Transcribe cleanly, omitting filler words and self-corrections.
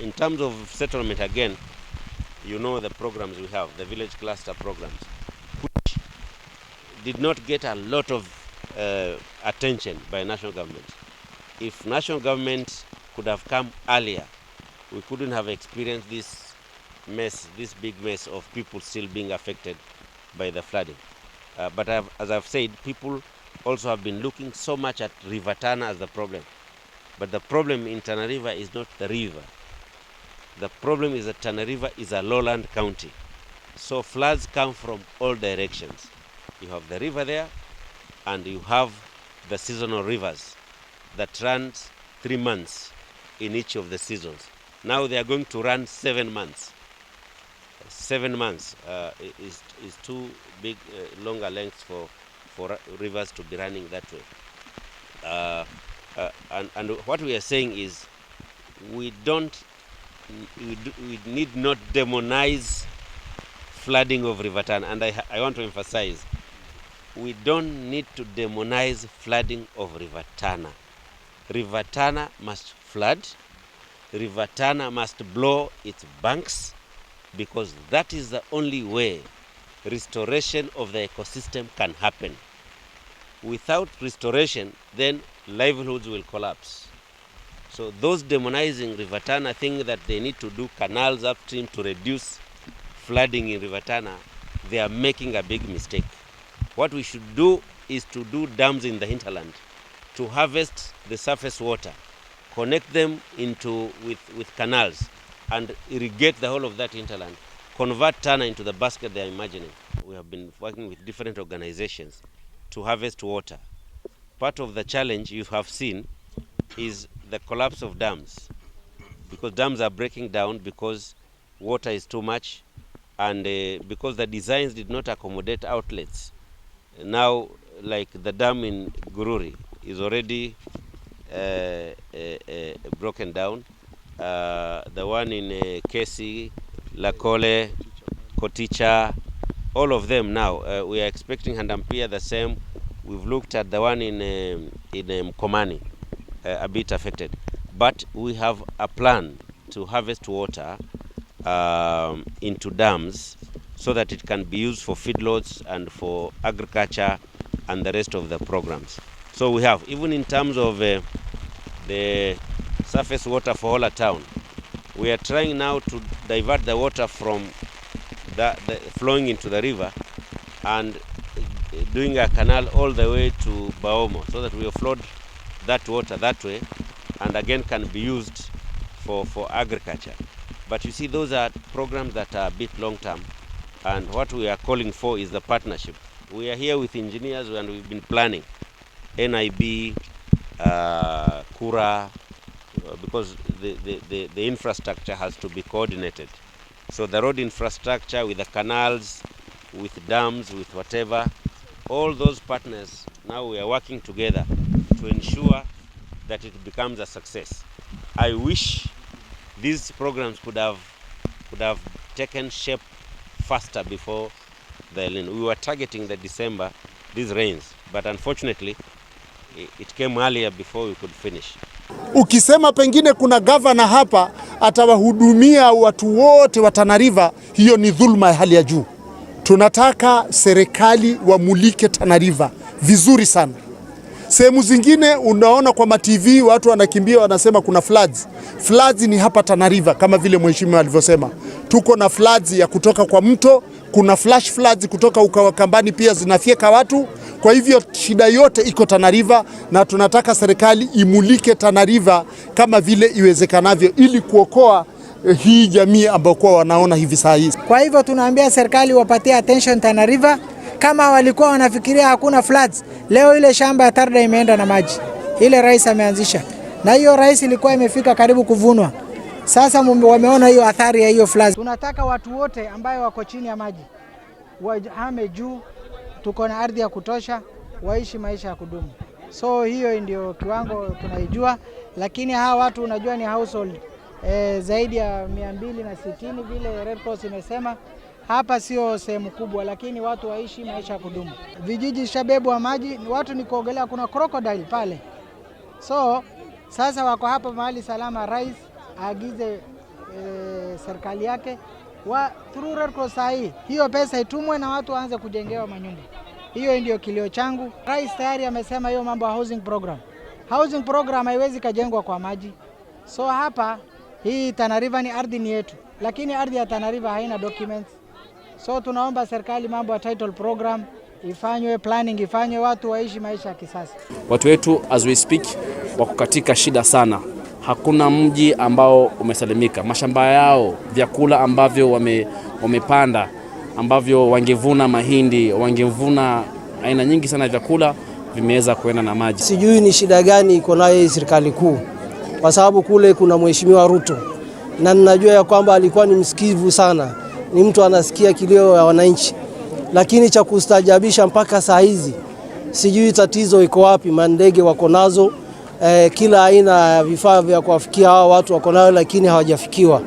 In terms of settlement, again, you know the programs we have, the village cluster programs, which did not get a lot of attention by national government. If national government could have come earlier, we couldn't have experienced this mess, this big mess of people still being affected by the flooding. But as I've said, people also have been looking so much at River Tana as the problem. But the problem in Tana River is not the river. The problem is that Tana River is a lowland county. So floods come from all directions. You have the river there, and you have the seasonal rivers that run 3 months in each of the seasons. Now they are going to run 7 months. 7 months is too big, longer lengths for rivers to be running that way. And what we are saying is we need not demonize flooding of River Tana. And I want to emphasize, we don't need to demonize flooding of River Tana. River Tana must flood. River Tana must blow its banks, because that is the only way restoration of the ecosystem can happen. Without restoration, then livelihoods will collapse. So those demonizing River Tana think that they need to do canals upstream to reduce flooding in River Tana. They are making a big mistake. What we should do is to do dams in the hinterland, to harvest the surface water, connect them with canals, and irrigate the whole of that hinterland, convert Tana into the basket they are imagining. We have been working with different organizations to harvest water. Part of the challenge you have seen is the collapse of dams, because dams are breaking down because water is too much, and because the designs did not accommodate outlets. Now, like the dam in Gururi is already broken down. The one in Kesi, Lakole, Koticha, all of them now. We are expecting Handampia the same. We've looked at the one in Mkomani, a bit affected. But we have a plan to harvest water into dams so that it can be used for feedlots and for agriculture and the rest of the programs. So we have, even in terms of the surface water for Hola Town, we are trying now to divert the water from the flowing into the river and doing a canal all the way to Baomo, so that we offload that water that way and again can be used for agriculture. But you see, those are programs that are a bit long term, and what we are calling for is the partnership. We are here with engineers and we've been planning NIB, Kura, because the infrastructure has to be coordinated. So the road infrastructure with the canals, with dams, with whatever, all those partners, now we are working together to ensure that it becomes a success. I wish these programs could have taken shape faster before the El Nino. We were targeting the December, these rains, but unfortunately it came earlier before we could finish. Ukisema pengine kuna governor hapa atawahudumia watu wote wa Tana River, hiyo ni dhulma ya hali ya juu. Tunataka serikali wamulike Tana River vizuri sana. Sehemu zingine unaona kwa ma-TV watu wanakimbia wanasema kuna floods. Floods ni hapa Tana River, kama vile mheshimiwa alivyosema. Tuko na floods ya kutoka kwa mto, kuna flash floods kutoka Ukawakambani pia zinafyeka watu. Kwa hivyo shida yote iko Tana River, na tunataka serikali imulike Tana River kama vile iwezekanavyo ili kuokoa hii jamii ambao kwa wanaona hivi saa hizi. Kwa hivyo tunaambia serikali wapatie attention Tana River. Kama walikuwa wanafikiria hakuna floods, leo ile shamba ya Tarda imeenda na maji. Ile rais ameanzisha. Na hiyo rais ilikuwa imefika karibu kuvunwa. Sasa wameona hiyo athari ya hiyo floods. Tunataka watu wote ambao wako chini ya maji wahame juu, tuko na ardhi ya kutosha, waishi maisha ya kudumu. So hiyo ndio kiwango tunaijua, lakini hawa watu unajua ni household zaidi ya 260 vile Red Cross imesema. Hapa sio sehemu kubwa, lakini watu waishi maisha ya kudumu. Vijiji shabebu wa maji, watu ni kuogelea, kuna crocodile pale. So sasa wako hapa mahali salama, rais aagize serikali yake through Red Cross sahi, hiyo pesa itumwe na watu waanze kujengewa manyumba. Hiyo ndio kilio changu. Rais tayari amesema hiyo mambo ya housing program. Housing program haiwezi kajengwa kwa maji. So hapa hii Tana River ni ardhi ni yetu, lakini ardhi ya Tana River haina documents. So tunaomba serikali mambo ya title program ifanywe, planning ifanywe, watu waishi maisha ya kisasa. Watu wetu as we speak wako katika shida sana. Hakuna mji ambao umesalimika. Mashamba yao, vyakula ambavyo wamepanda, ambavyo wangevuna mahindi, wangevuna aina nyingi sana vyakula, vimeweza kuenda na maji. Sijui ni shida gani iko nayo serikali kuu, kwa sababu kule kuna Mheshimiwa Ruto na ninajua ya kwamba alikuwa ni msikivu sana, ni mtu anasikia kilio ya wananchi, lakini cha kustajabisha mpaka saa hizi sijui tatizo iko wapi. Mandege wako nazo, kila aina ya vifaa vya kuwafikia hao watu wako nayo, lakini hawajafikiwa.